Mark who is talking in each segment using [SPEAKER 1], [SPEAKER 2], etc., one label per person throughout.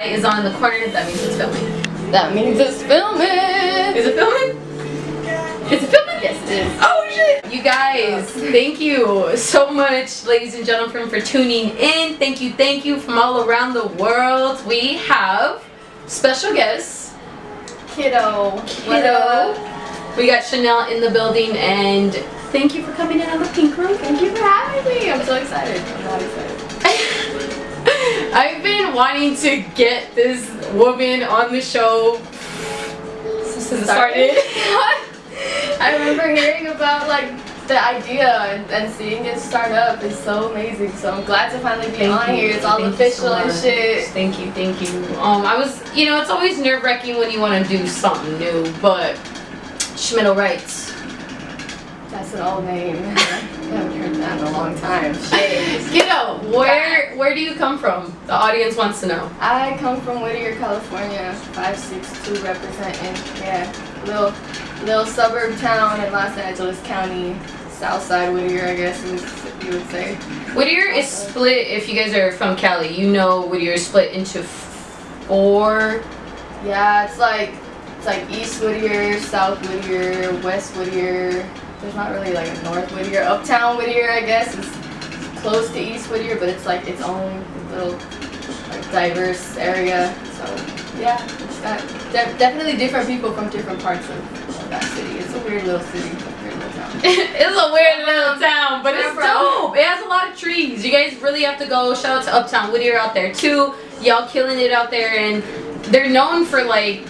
[SPEAKER 1] Is on in the corner. That means it's filming.
[SPEAKER 2] That means it's filming.
[SPEAKER 1] Is it filming? Is it filming?
[SPEAKER 2] Yes, it is.
[SPEAKER 1] Oh shit! You guys, thank you so much, ladies and gentlemen, for tuning in. Thank you from all around the world. We have special guests.
[SPEAKER 2] Kiddo.
[SPEAKER 1] We got Shanelle in the building, and thank you for coming in on the pink room.
[SPEAKER 2] Thank you for having me. I'm so excited. I'm not excited.
[SPEAKER 1] I've been wanting to get this woman on the show since it started.
[SPEAKER 2] I remember hearing about like the idea and seeing it start up is so amazing. So I'm glad to finally be on here. It's all official and shit.
[SPEAKER 1] Thank you. I was, it's always nerve-wracking when you want to do something new, but Shanelle writes.
[SPEAKER 2] That's an old name. I haven't heard that in a long time.
[SPEAKER 1] Kiddo, where do you come from? The audience wants to know.
[SPEAKER 2] I come from Whittier, California. 562 representing. Yeah, little suburb town in Los Angeles County. Southside Whittier, I guess you would say.
[SPEAKER 1] Whittier is split. If you guys are from Cali, Whittier is split into 4.
[SPEAKER 2] Yeah, it's like East Whittier, South Whittier, West Whittier. There's not really like a North Whittier. Uptown Whittier, I guess, is close to East Whittier, but it's like its own little like diverse area. So yeah, it's got definitely different people from different parts of that city. It's a weird little city, a weird little town.
[SPEAKER 1] It's a weird little town, but it's dope. It has a lot of trees. You guys really have to go. Shout out to Uptown Whittier out there too. Y'all killing it out there, and they're known for like.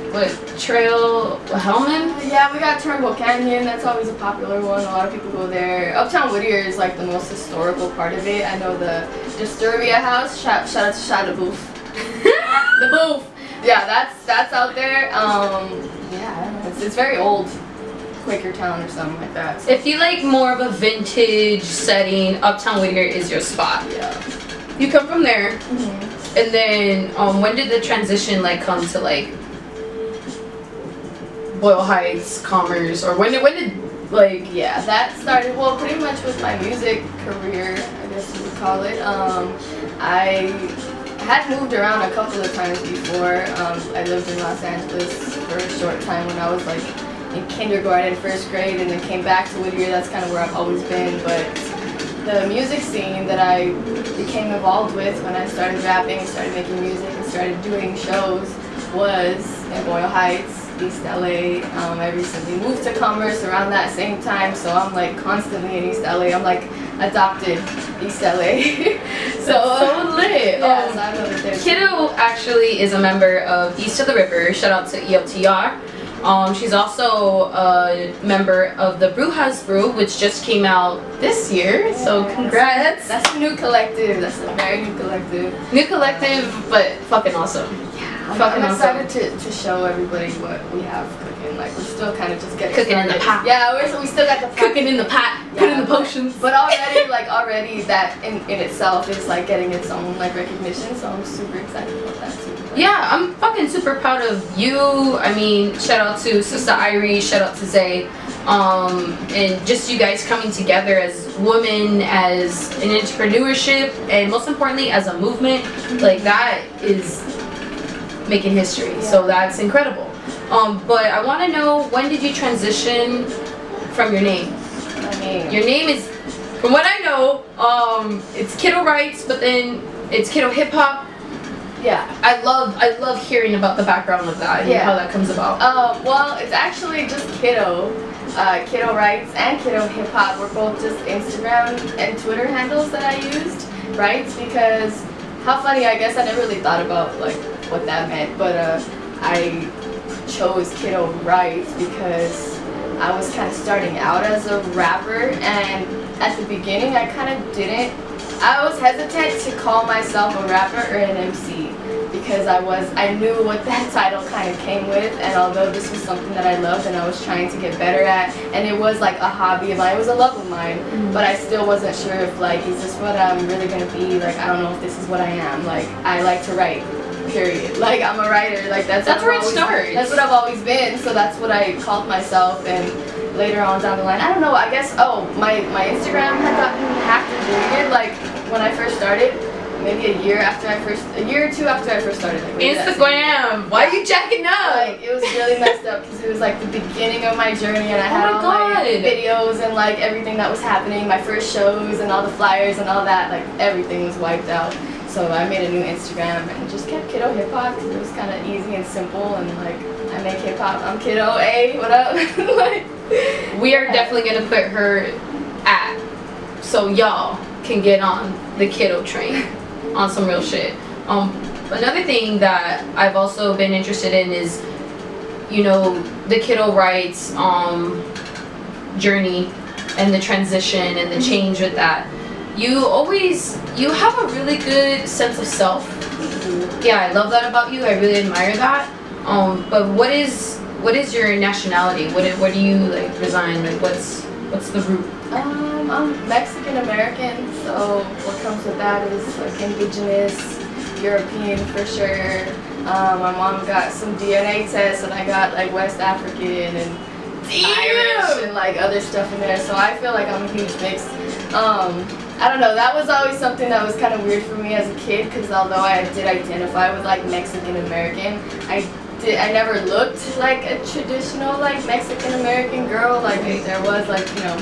[SPEAKER 1] What, Trail Hellman?
[SPEAKER 2] Yeah, we got Turnbull Canyon. That's always a popular one. A lot of people go there. Uptown Whittier is like the most historical part of it. I know the Disturbia House. Shout out to Shada Booth. The Booth. Yeah, that's out there. Yeah, I don't know. It's very old. Quaker Town or something like that. So.
[SPEAKER 1] If you like more of a vintage setting, Uptown Whittier is your spot.
[SPEAKER 2] Yeah.
[SPEAKER 1] You come from there, and then when did the transition like come to like Boyle Heights, Commerce, or when did like
[SPEAKER 2] yeah, that started pretty much with my music career, I guess you would call it. I had moved around a couple of times before. I lived in Los Angeles for a short time when I was like in kindergarten, 1st grade, and then came back to Whittier. That's kind of where I've always been, but the music scene that I became involved with when I started rapping, started making music, and started doing shows was in Boyle Heights, East LA. I recently moved to Commerce around that same time, so I'm like constantly in East LA. I'm like adopted East LA.
[SPEAKER 1] so lit.
[SPEAKER 2] Yeah, so I know that there's
[SPEAKER 1] Kiddo actually is a member of East of the River. Shout out to ELTR. She's also a member of the Brujas Brew, which just came out this year. So congrats.
[SPEAKER 2] That's a new collective. That's a very new collective.
[SPEAKER 1] New collective, but fucking awesome.
[SPEAKER 2] I'm excited to show everybody what we have cooking. Like we're still kind of just getting
[SPEAKER 1] cooking
[SPEAKER 2] started.
[SPEAKER 1] in the pot.
[SPEAKER 2] Yeah, we still got the pot.
[SPEAKER 1] Cooking in the pot.
[SPEAKER 2] Yeah,
[SPEAKER 1] putting the potions.
[SPEAKER 2] But already that in itself is like getting its own like recognition. So I'm super excited about that too.
[SPEAKER 1] Yeah, I'm fucking super proud of you. I mean, shout out to Sister Irie. Shout out to Zay. And just you guys coming together as women, as an entrepreneurship, and most importantly as a movement. Like that is making history. Yeah. So that's incredible. But I want to know, when did you transition from your name?
[SPEAKER 2] My name.
[SPEAKER 1] Your name is, from what I know, it's Kiddo Writes, but then it's Kiddo Hip Hop.
[SPEAKER 2] Yeah.
[SPEAKER 1] I love hearing about the background of that and how that comes about.
[SPEAKER 2] Well, it's actually just Kiddo. Kiddo Writes and Kiddo Hip Hop were both just Instagram and Twitter handles that I used, right? Because how funny, I guess I never really thought about like what that meant, but I chose Kiddo Writes because I was kind of starting out as a rapper, and at the beginning I was hesitant to call myself a rapper or an MC because I knew what that title kind of came with, and although this was something that I loved and I was trying to get better at, and it was like a hobby of mine, it was a love of mine, but I still wasn't sure if like, is this what I'm really gonna be? Like, I don't know if this is what I am. Like, I like to write. Period. Like, I'm a writer. Like, that's
[SPEAKER 1] where it starts.
[SPEAKER 2] That's what I've always been. So that's what I called myself. And later on down the line, I don't know. I guess my Instagram had gotten hacked and deleted. Like when I first started, maybe a year or two after I first started. Like, maybe that same year.
[SPEAKER 1] Instagram. Why are you jacking up?
[SPEAKER 2] Like, it was really messed up because it was like the beginning of my journey, and I had all
[SPEAKER 1] God.
[SPEAKER 2] my videos and like everything that was happening, my first shows and all the flyers and all that. Like, everything was wiped out. So I made a new Instagram and just kept Kiddo Hip Hop because it was kind of easy and simple, and like, I make hip hop. I'm Kiddo. Hey, what up? Like,
[SPEAKER 1] we are definitely gonna put her at, so y'all can get on the Kiddo train on some real shit. Another thing that I've also been interested in is, you know, the Kiddo Rights journey and the transition and the change with that. You have a really good sense of self. Yeah, I love that about you. I really admire that. But what is your nationality? What do you like resign? Like, what's the root?
[SPEAKER 2] I'm Mexican American, so what comes with that is like indigenous, European for sure. My mom got some DNA tests, and I got like West African and Irish and like other stuff in there. So I feel like I'm a huge mix. I don't know, that was always something that was kind of weird for me as a kid, because although I did identify with like Mexican American, I never looked like a traditional like Mexican American girl. Like, there was like, you know,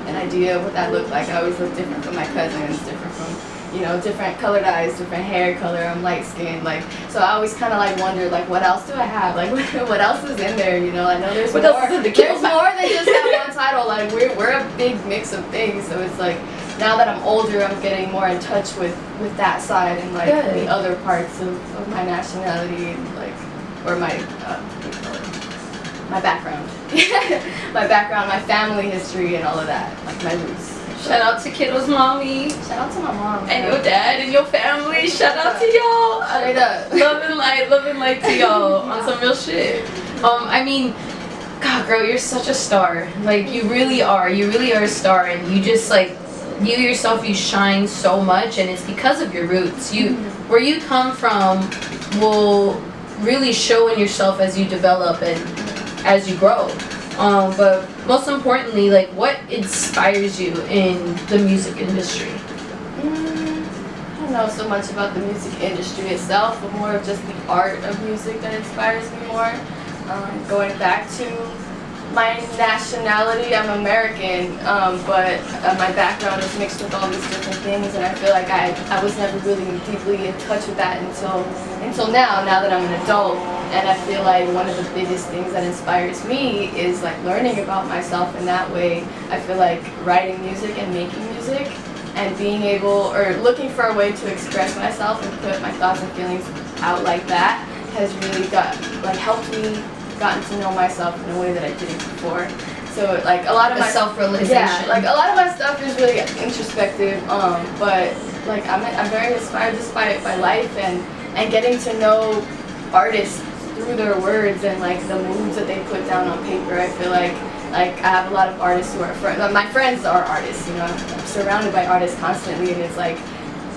[SPEAKER 2] an idea of what that looked like. I always looked different from my cousins, different from, you know, different colored eyes, different hair color. I'm light skinned, like, so I always kind of like wondered, like, what else do I have? Like, what else is in there? You know, I know there's more. There's more than just that one title. Like, we're a big mix of things. So it's like, now that I'm older, I'm getting more in touch with that side and like the other parts of my nationality and like, or my background. My background, my family history and all of that, like my roots.
[SPEAKER 1] Shout out to Kiddo's mommy.
[SPEAKER 2] Shout out to my mom.
[SPEAKER 1] And your dad and your family. Shout out to y'all.
[SPEAKER 2] Straight up.
[SPEAKER 1] Love and light to y'all on some real shit. I mean, God, girl, you're such a star. Like, you really are. You really are a star, and you just like, you yourself, you shine so much, and it's because of your roots. Where you come from will really show in yourself as you develop and as you grow. But most importantly, like, what inspires you in the music industry?
[SPEAKER 2] I don't know so much about the music industry itself, but more of just the art of music that inspires me more. Going back to my nationality, I'm American, but my background is mixed with all these different things, and I feel like I was never really deeply in touch with that until now that I'm an adult. And I feel like one of the biggest things that inspires me is like learning about myself in that way. I feel like writing music and making music and being able, or looking for a way to express myself and put my thoughts and feelings out like that has really helped me gotten to know myself in a way that I didn't before. So like a lot of my
[SPEAKER 1] self-realization.
[SPEAKER 2] Yeah, like a lot of my stuff is really introspective, but like I'm very inspired just by life and getting to know artists through their words and like the moods that they put down on paper. I feel like I have a lot of artists who are my friends are artists, you know, I'm surrounded by artists constantly, and it's like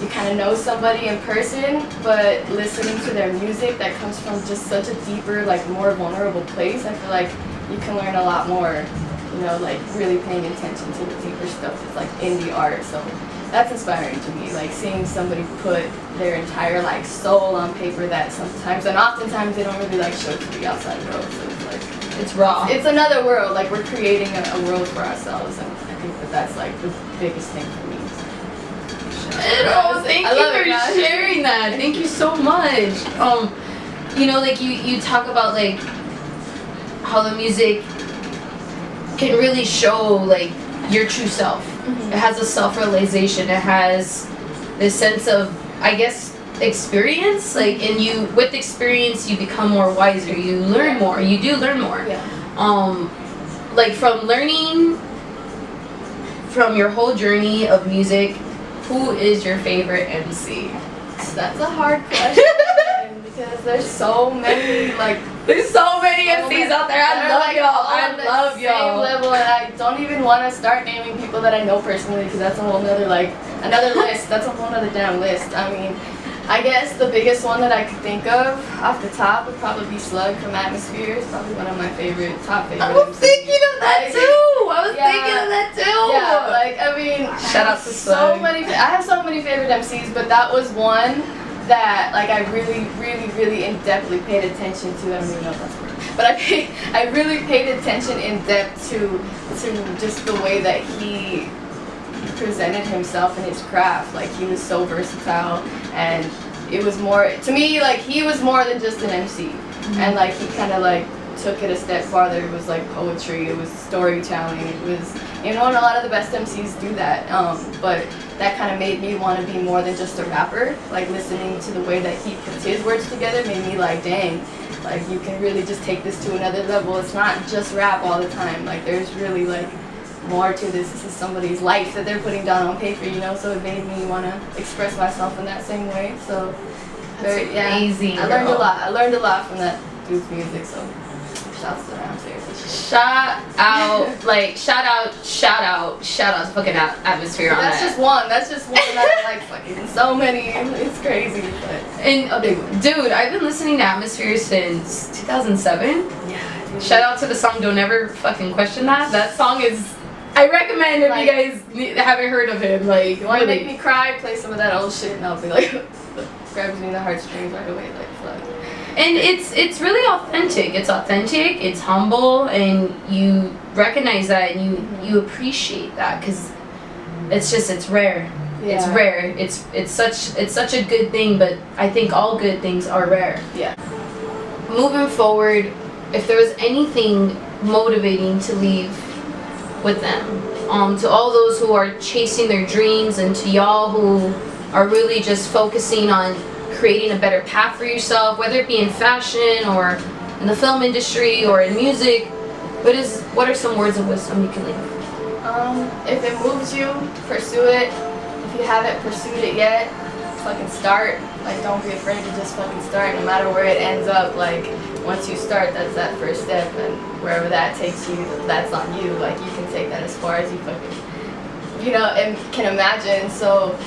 [SPEAKER 2] you kind of know somebody in person, but listening to their music that comes from just such a deeper, like more vulnerable place, I feel like you can learn a lot more, you know, like really paying attention to the deeper stuff that's like indie art. So that's inspiring to me, like seeing somebody put their entire like soul on paper that sometimes and oftentimes they don't really like show to the outside world. So it's like,
[SPEAKER 1] it's raw.
[SPEAKER 2] It's another world, like we're creating a world for ourselves, and I think that's like the biggest thing for me.
[SPEAKER 1] Thank you for sharing that. Thank you so much. You know, like you talk about like how the music can really show like your true self. Mm-hmm. It has a self-realization. It has this sense of, I guess, experience. Like, and you, with experience, you become more wiser. You learn more. You do learn more.
[SPEAKER 2] Yeah.
[SPEAKER 1] Like from learning from your whole journey of music, who is your favorite MC?
[SPEAKER 2] That's a hard question because there's so many
[SPEAKER 1] MCs out there. I love y'all.
[SPEAKER 2] Same level, and I don't even want to start naming people that I know personally because that's a whole nother another list. That's a whole nother damn list. I mean, I guess the biggest one that I could think of off the top would probably be Slug from Atmosphere. It's probably one of my top favorite.
[SPEAKER 1] I'm thinking of that too. I was thinking of that too.
[SPEAKER 2] Yeah, like I mean,
[SPEAKER 1] shout out to
[SPEAKER 2] so many. I have so many favorite MCs, but that was one that like I really in depthly paid attention to. I don't even know if that's word, but I really paid attention in depth to just the way that he presented himself in his craft. Like he was so versatile, and it was more to me like he was more than just an MC, and like he kind of like took it a step farther. It was like poetry, it was storytelling, it was, you know, and a lot of the best MCs do that, but that kind of made me want to be more than just a rapper. Like listening to the way that he puts his words together made me like, dang, like you can really just take this to another level. It's not just rap all the time, like there's really like more to this. This is somebody's life that they're putting down on paper, you know, so it made me want to express myself in that same way. So very, yeah,
[SPEAKER 1] amazing.
[SPEAKER 2] I learned a lot. I learned a lot from that dude's music, so shouts to them, seriously.
[SPEAKER 1] Shout out, like, shout out to fucking Atmosphere on
[SPEAKER 2] That's
[SPEAKER 1] that.
[SPEAKER 2] That's just one that I like fucking so many. It's crazy, but
[SPEAKER 1] And
[SPEAKER 2] a big one.
[SPEAKER 1] dude, I've been listening to Atmosphere since 2007.
[SPEAKER 2] Yeah. Dude.
[SPEAKER 1] Shout out to the song Don't Ever Fucking Question That. That song is, I recommend if
[SPEAKER 2] Like,
[SPEAKER 1] you guys haven't heard of him. Like,
[SPEAKER 2] You want to
[SPEAKER 1] really.
[SPEAKER 2] make me cry? Play some of that old shit, and I'll be like, grabs me in the heartstrings right away, like fuck.
[SPEAKER 1] And it's really authentic. It's authentic. It's humble, and you recognize that, and you appreciate that, because it's rare.
[SPEAKER 2] Yeah.
[SPEAKER 1] It's rare. It's such a good thing, but I think all good things are rare.
[SPEAKER 2] Yeah.
[SPEAKER 1] Moving forward, if there was anything motivating to leave with them, to all those who are chasing their dreams, and to y'all who are really just focusing on creating a better path for yourself, whether it be in fashion or in the film industry or in music, what are some words of wisdom you can leave?
[SPEAKER 2] If it moves you, pursue it. If you haven't pursued it yet, fucking start. Like, don't be afraid to just fucking start, no matter where it ends up. Like, once you start, that's that first step, and wherever that takes you, that's on you. Like, you can take that as far as you fucking, you know, and can imagine. So,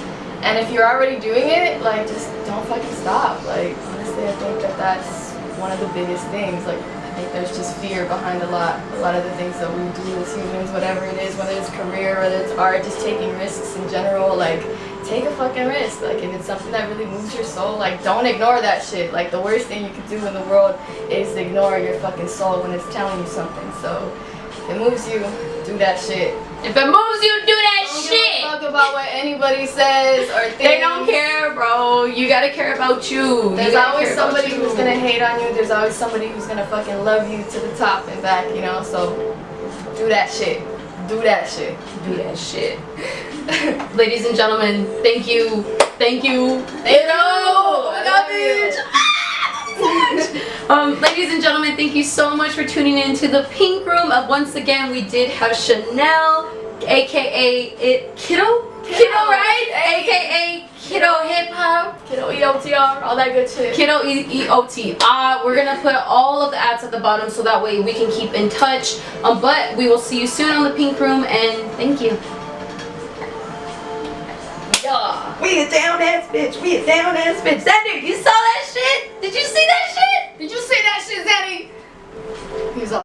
[SPEAKER 2] and if you're already doing it, like, just don't fucking stop. Like, honestly, I think that that's one of the biggest things. Like, I think there's just fear behind a lot of the things that we do as humans, whatever it is, whether it's career, whether it's art, just taking risks in general. Like, take a fucking risk. Like, if it's something that really moves your soul, like, don't ignore that shit. Like, the worst thing you can do in the world is ignore your fucking soul when it's telling you something. So, if it moves you, do that shit.
[SPEAKER 1] If it moves you, do that
[SPEAKER 2] Don't
[SPEAKER 1] shit.
[SPEAKER 2] give a fuck about what anybody says or thinks.
[SPEAKER 1] They don't care, bro. You gotta care about you.
[SPEAKER 2] There's
[SPEAKER 1] You gotta
[SPEAKER 2] always
[SPEAKER 1] care about
[SPEAKER 2] somebody
[SPEAKER 1] you.
[SPEAKER 2] who's gonna hate on you. There's always somebody who's gonna fucking love you to the top and back, you know? So, do that shit. Do that shit.
[SPEAKER 1] Do that shit. Ladies and gentlemen, thank you.
[SPEAKER 2] Thank you.
[SPEAKER 1] I love it. Ladies and gentlemen, thank you so much for tuning in to the Pink Room. Once again, we did have Shanelle, aka Kiddo, right? AKA Kiddo Hip Hop.
[SPEAKER 2] Kiddo EOTR, all that good shit.
[SPEAKER 1] Kiddo EOT. We're gonna put all of the ads at the bottom so that way we can keep in touch. But we will see you soon on the Pink Room, and thank you.
[SPEAKER 2] Yeah.
[SPEAKER 1] We a down ass bitch. We a down ass bitch. Zandy, you saw that shit? Did you see that shit?
[SPEAKER 2] Did you see that shit, Zanny?